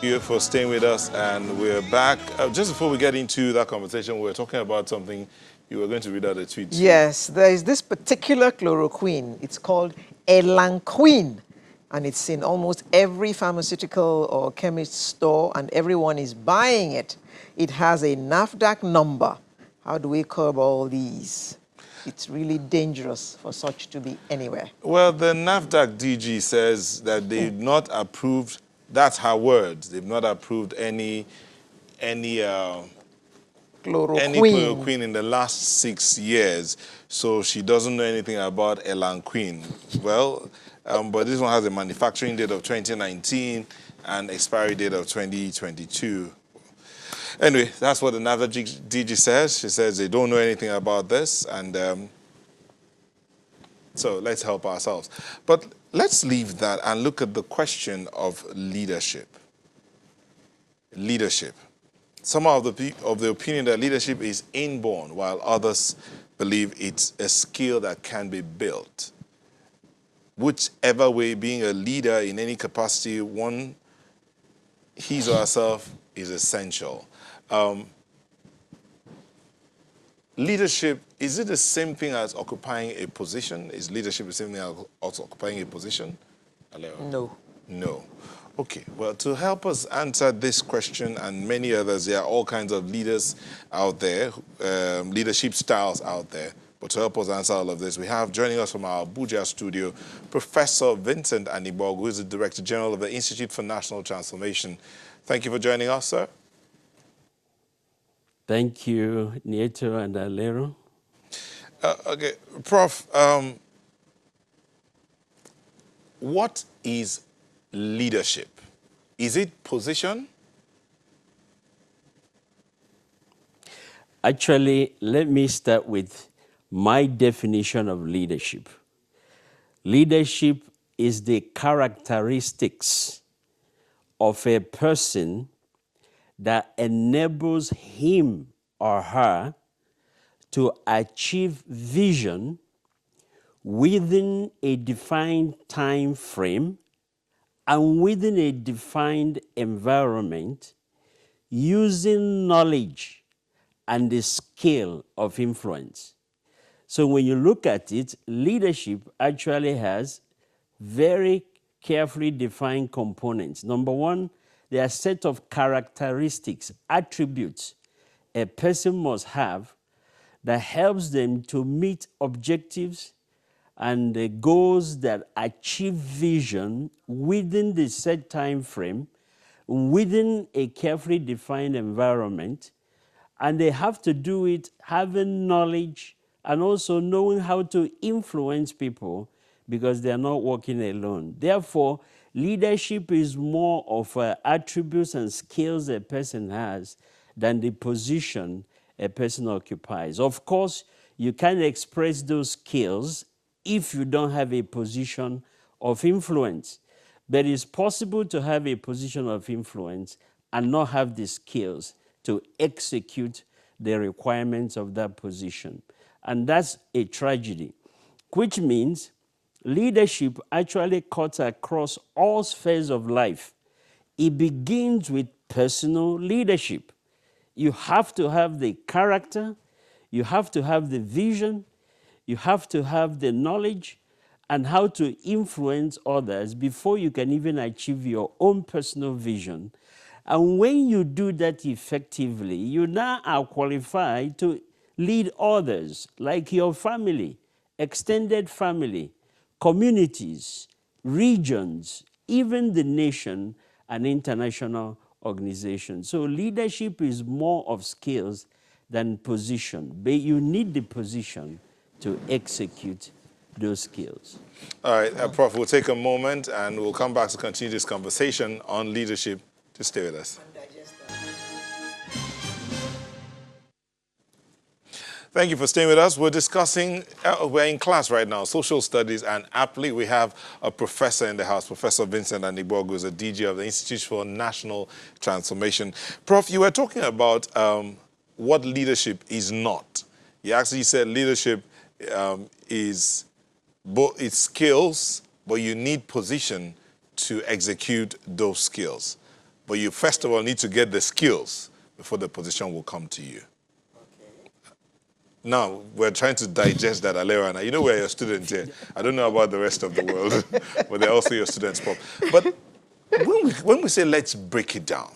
You for staying with us, and we're back. Just before we get into that conversation, we were talking about something. You were going to read out a tweet. Yes, there is this particular chloroquine. It's called elanquine, and it's in almost every pharmaceutical or chemist store, and everyone is buying it. It has a NAFDAC number. How do we curb all these? It's really dangerous for such to be anywhere. Well, the NAFDAC DG says that they've not approved. That's her words. They've not approved any chloroquine in the last 6 years. So she doesn't know anything about elanquine. Well, but this one has a manufacturing date of 2019 and expiry date of 2022. Anyway, that's what the NAFDAC DG says. She says they don't know anything about this, and so let's help ourselves. But let's leave that and look at the question of leadership. Leadership. Some of the opinion that leadership is inborn, while others believe it's a skill that can be built. Whichever way, being a leader in any capacity, his or herself, is essential. Leadership, is it the same thing as occupying a position? Is leadership the same thing as occupying a position? No. No. Okay, well, to help us answer this question and many others, there are all kinds of leaders out there, leadership styles out there. But to help us answer all of this, we have joining us from our Abuja studio, Professor Vincent Anigbog, who is the Director General of the Institute for National Transformation. Thank you for joining us, sir. Thank you, Nieto and Alero. Okay, Prof, what is leadership? Is it position? Actually, let me start with my definition of leadership. Leadership is the characteristics of a person that enables him or her to achieve vision within a defined time frame and within a defined environment, using knowledge and the scale of influence. So when you look at it, leadership actually has very carefully defined components. Number one, there are a set of characteristics, attributes a person must have that helps them to meet objectives and the goals that achieve vision within the set time frame, within a carefully defined environment, and they have to do it having knowledge and also knowing how to influence people because they are not working alone. Therefore, leadership is more of attributes and skills a person has than the position a person occupies. Of course, you can't express those skills if you don't have a position of influence. But it's possible to have a position of influence and not have the skills to execute the requirements of that position. And that's a tragedy, which means leadership actually cuts across all spheres of life. It begins with personal leadership. You have to have the character, you have to have the vision, you have to have the knowledge and how to influence others before you can even achieve your own personal vision. And when you do that effectively, you now are qualified to lead others, like your family, extended family, communities, regions, even the nation and international organizations. So leadership is more of skills than position, but you need the position to execute those skills. All right, Prof, we'll take a moment and we'll come back to continue this conversation on leadership. Just stay with us. Thank you for staying with us. We're discussing, we're in class right now, social studies, and aptly we have a professor in the house, Professor Vincent Anigbog, who is a DG of the Institute for National Transformation. Prof, you were talking about what leadership is not. You actually said leadership is both its skills, but you need position to execute those skills. but you first of all need to get the skills before the position will come to you. Now, we're trying to digest that, Alera, and you know we're your students here. I don't know about the rest of the world, but they're also your students, Prof. But when we say let's break it down,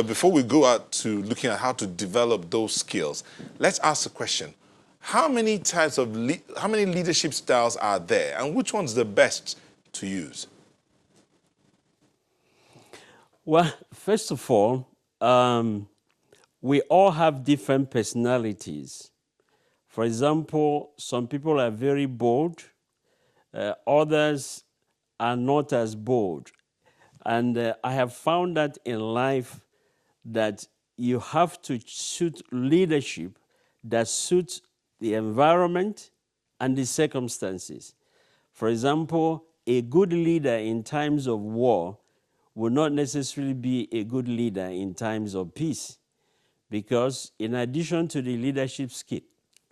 before we go out to looking at how to develop those skills, let's ask the question, how many types of, how many leadership styles are there, and which one's the best to use? Well, first of all, we all have different personalities. For example, some people are very bold, others are not as bold. And I have found that in life that you have to suit leadership that suits the environment and the circumstances. For example, a good leader in times of war will not necessarily be a good leader in times of peace, because in addition to the leadership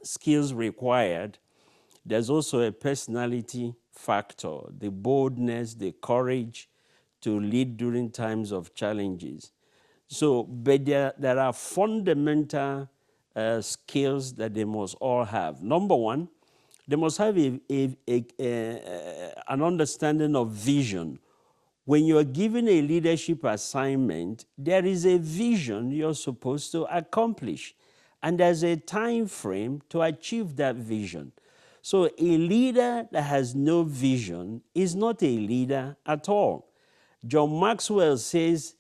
skills required, there's also a personality factor, the boldness, the courage to lead during times of challenges. So, but there are fundamental skills that they must all have. Number one, they must have an understanding of vision. When you're given a leadership assignment, there is a vision you're supposed to accomplish, and there's a time frame to achieve that vision. So a leader that has no vision is not a leader at all. John Maxwell says,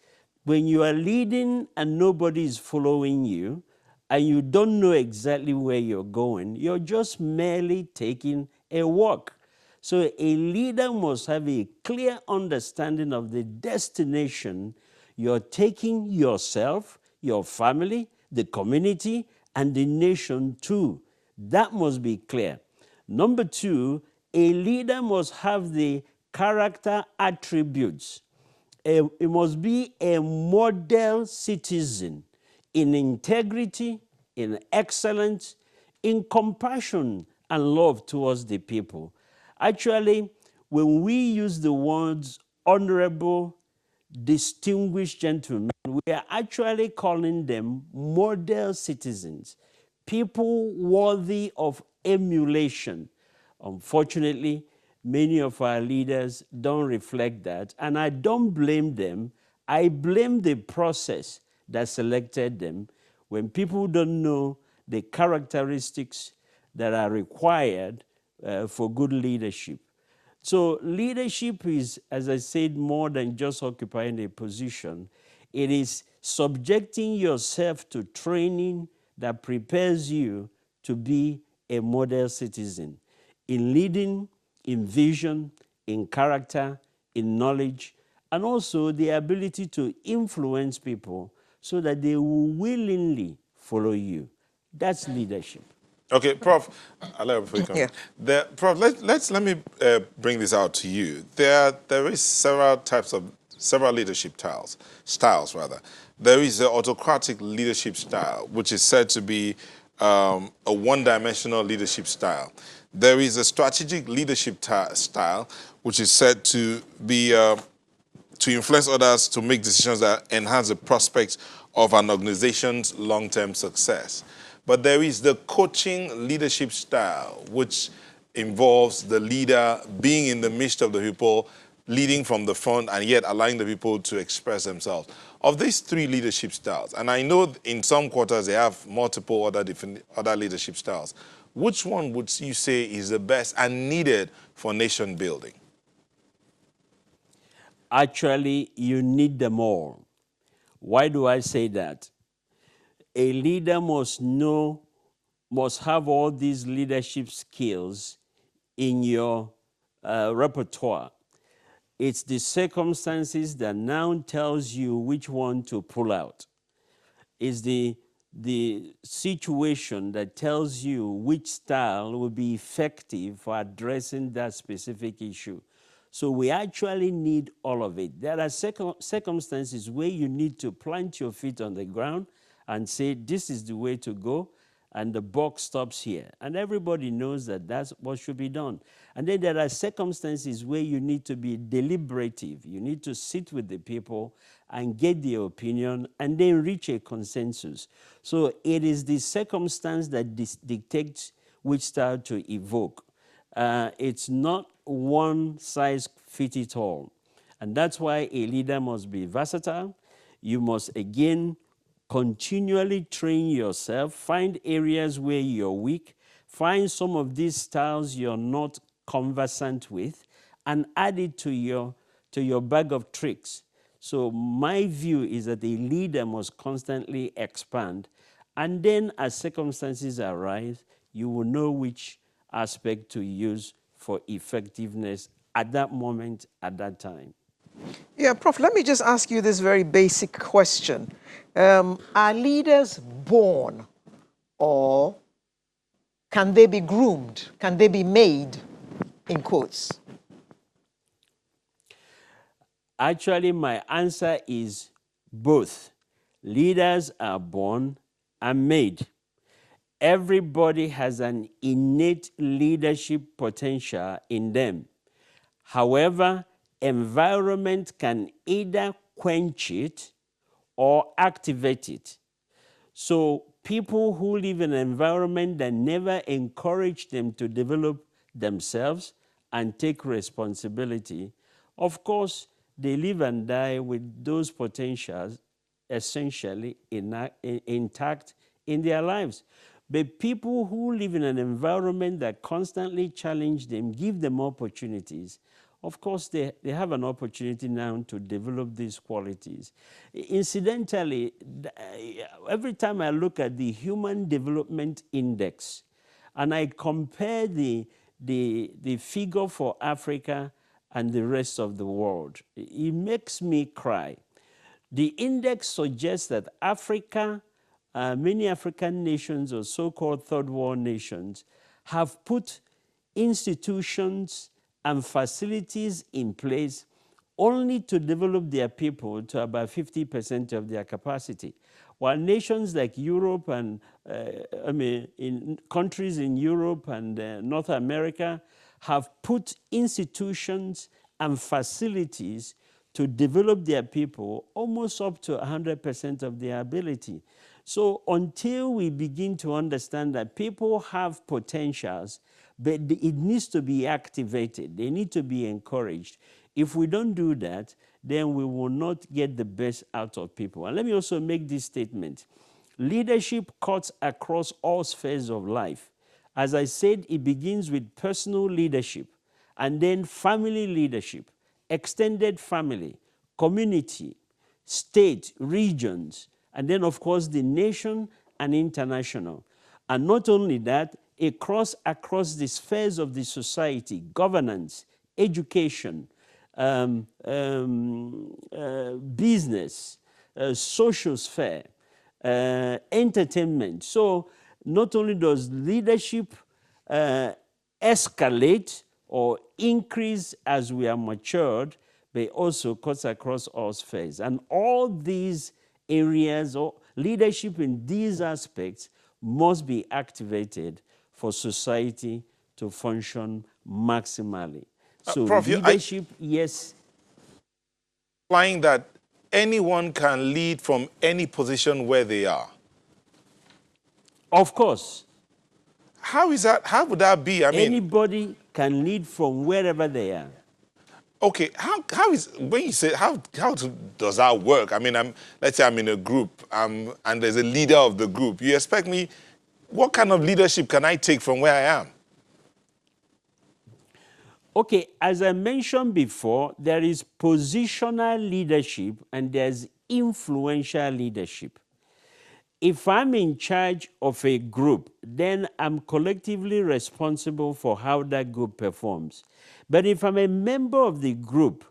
when you are leading and nobody is following you, and you don't know exactly where you're going, you're just merely taking a walk. So a leader must have a clear understanding of the destination you're taking yourself, your family, the community, and the nation to. That must be clear. Number two, a leader must have the character attributes. It must be a model citizen in integrity, in excellence, in compassion and love towards the people. Actually, when we use the words honorable, distinguished gentlemen, we are actually calling them model citizens, people worthy of emulation. Unfortunately, many of our leaders don't reflect that, and I don't blame them. I blame the process that selected them. When people don't know the characteristics that are required for good leadership. So leadership is, as I said, more than just occupying a position. It is subjecting yourself to training that prepares you to be a model citizen in leading, in vision, in character, in knowledge, and also the ability to influence people so that they will willingly follow you. That's leadership. Okay, Prof, I'll let before you come Yeah. in. Prof, let me bring this out to you. There is several leadership styles rather. There is the autocratic leadership style, which is said to be a one-dimensional leadership style. There is a strategic leadership style, which is said to be to influence others to make decisions that enhance the prospects of an organization's long-term success. But there is the coaching leadership style, which involves the leader being in the midst of the people, leading from the front, and yet allowing the people to express themselves. Of these three leadership styles, and I know in some quarters they have multiple other leadership styles, which one would you say is the best and needed for nation building? Actually, you need them all. Why do I say that? A leader must have all these leadership skills in your repertoire. It's the circumstances that now tells you which one to pull out. It's the situation that tells you which style will be effective for addressing that specific issue. So we actually need all of it. There are circumstances where you need to plant your feet on the ground and say, this is the way to go. and the buck stops here. And everybody knows that that's what should be done. And then there are circumstances where you need to be deliberative. You need to sit with the people and get their opinion and then reach a consensus. So it is the circumstance that dictates which style to evoke. It's not one size fits it all. And that's why a leader must be versatile. You must, again, continually train yourself, find areas where you're weak, find some of these styles you're not conversant with, and add it to your bag of tricks. So my view is that a leader must constantly expand, and then as circumstances arise, you will know which aspect to use for effectiveness at that moment, at that time. Yeah, Prof, let me just ask you this very basic question. Are leaders born, or can they be groomed? Can they be made, in quotes? Actually, my answer is both. Leaders are born and made. Everybody has an innate leadership potential in them. However, environment can either quench it or activate it. So people who live in an environment that never encourage them to develop themselves and take responsibility, of course, they live and die with those potentials essentially intact in their lives. But people who live in an environment that constantly challenge them, give them opportunities, of course, they have an opportunity now to develop these qualities. Incidentally, every time I look at the Human Development Index and I compare the figure for Africa and the rest of the world, it makes me cry. The index suggests that Africa, many African nations or so-called third world nations, have put institutions and facilities in place only to develop their people to about 50% of their capacity. While nations like Europe and, in countries in Europe and North America have put institutions and facilities to develop their people almost up to 100% of their ability. So until we begin to understand that people have potentials, but it needs to be activated, they need to be encouraged. If we don't do that, then we will not get the best out of people. And let me also make this statement. Leadership cuts across all spheres of life. As I said, it begins with personal leadership, and then family leadership, extended family, community, state, regions, and then, of course, the nation and international. And not only that, across the spheres of the society, governance, education, business, social sphere, entertainment. So not only does leadership escalate or increase as we are matured, but it also cuts across all spheres. And all these areas or leadership in these aspects must be activated for society to function maximally. So Prof, leadership, yes. Implying that anyone can lead from any position where they are. Of course. How is that? How would that be? I mean, anybody can lead from wherever they are. okay, how is, when you say, how does that work? I mean, let's say I'm in a group and there's a leader of the group. You expect me, what kind of leadership can I take from where I am? Okay, as I mentioned before, there is positional leadership and there's influential leadership. If I'm in charge of a group, then I'm collectively responsible for how that group performs. But if I'm a member of the group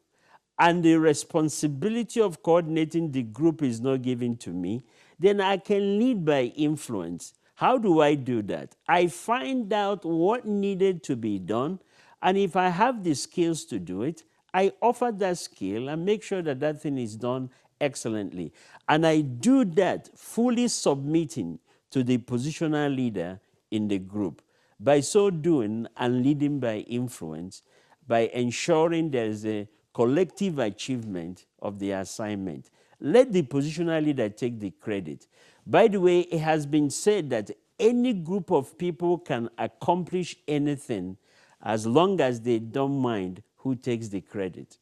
and the responsibility of coordinating the group is not given to me, then I can lead by influence. How do I do that? I find out what needed to be done, and if I have the skills to do it, I offer that skill and make sure that that thing is done excellently. And I do that fully submitting to the positional leader in the group. By so doing and leading by influence, by ensuring there is a collective achievement of the assignment, let the positional leader take the credit. By the way, it has been said that any group of people can accomplish anything as long as they don't mind who takes the credit.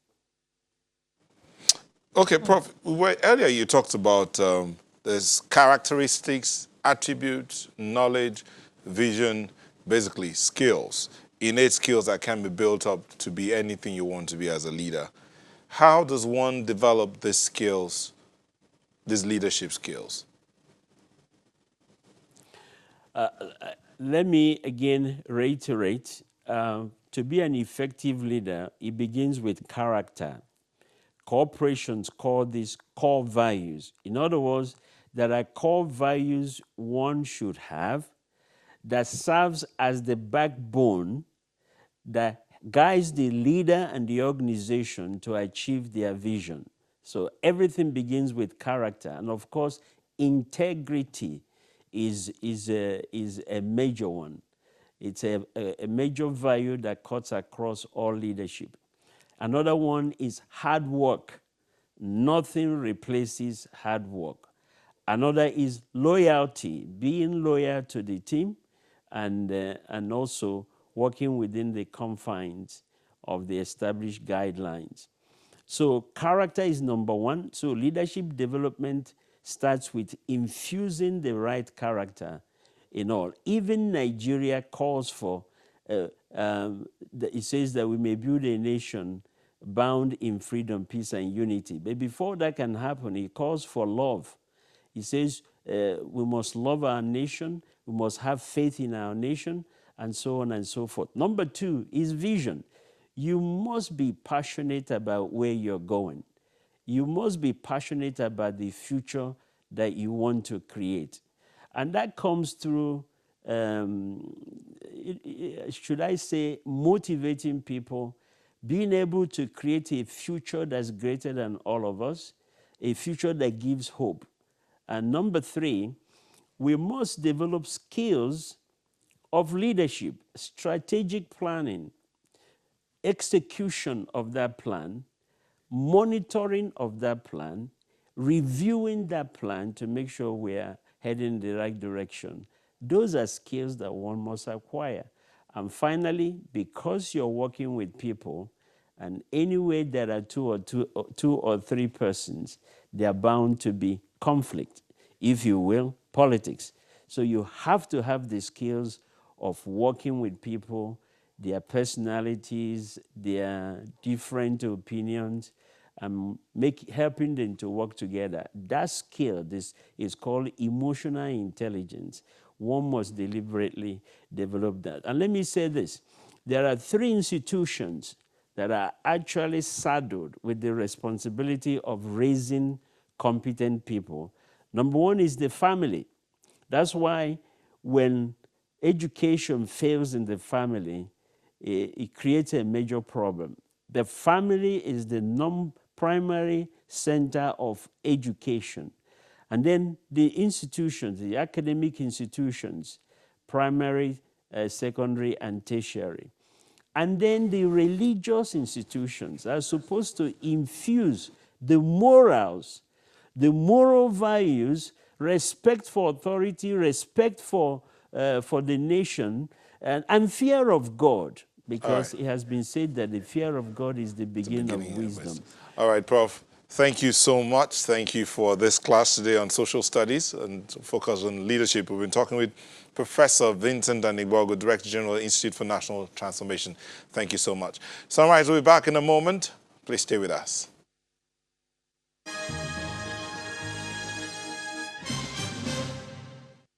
Okay, Prof, earlier you talked about there's characteristics, attributes, knowledge, vision, basically skills, innate skills that can be built up to be anything you want to be as a leader. How does one develop these skills, these leadership skills? Let me again reiterate, to be an effective leader, it begins with character. Corporations call these core values. In other words, there are core values one should have that serves as the backbone that guides the leader and the organization to achieve their vision. So everything begins with character. And of course, integrity is a major one. It's a major value that cuts across all leadership. Another one is hard work. Nothing replaces hard work. Another is loyalty, being loyal to the team and also working within the confines of the established guidelines. So character is number one. So leadership development starts with infusing the right character in all. Even Nigeria calls for, it says that we may build a nation bound in freedom, peace, and unity. But before that can happen, it calls for love. He says we must love our nation, we must have faith in our nation, and so on and so forth. Number two is vision. You must be passionate about where you're going. You must be passionate about the future that you want to create. And that comes through, should I say, motivating people, being able to create a future that's greater than all of us, a future that gives hope. And number three, we must develop skills of leadership, strategic planning, execution of that plan, monitoring of that plan, reviewing that plan to make sure we are heading in the right direction. Those are skills that one must acquire. And finally, because you're working with people, and anyway there are two or three persons, they are bound to be conflict, if you will, politics. So you have to have the skills of working with people, their personalities, their different opinions, and helping them to work together. That skill, this is called emotional intelligence. One must deliberately develop that. And let me say this, there are three institutions that are actually saddled with the responsibility of raising competent people. Number one is the family. That's why when education fails in the family, it creates a major problem. The family is the primary center of education. And then the institutions, the academic institutions, primary, secondary, and tertiary. And then the religious institutions are supposed to infuse the morals, the moral values, respect for authority, respect for the nation, and fear of God, because it has been said that the fear of God is the beginning of wisdom. All right, Prof. Thank you so much. Thank you for this class today on social studies and focus on leadership. We've been talking with Professor Vincent Anigbogu, Director General, Institute for National Transformation. Thank you so much. Sunrise will be back in a moment. Please stay with us.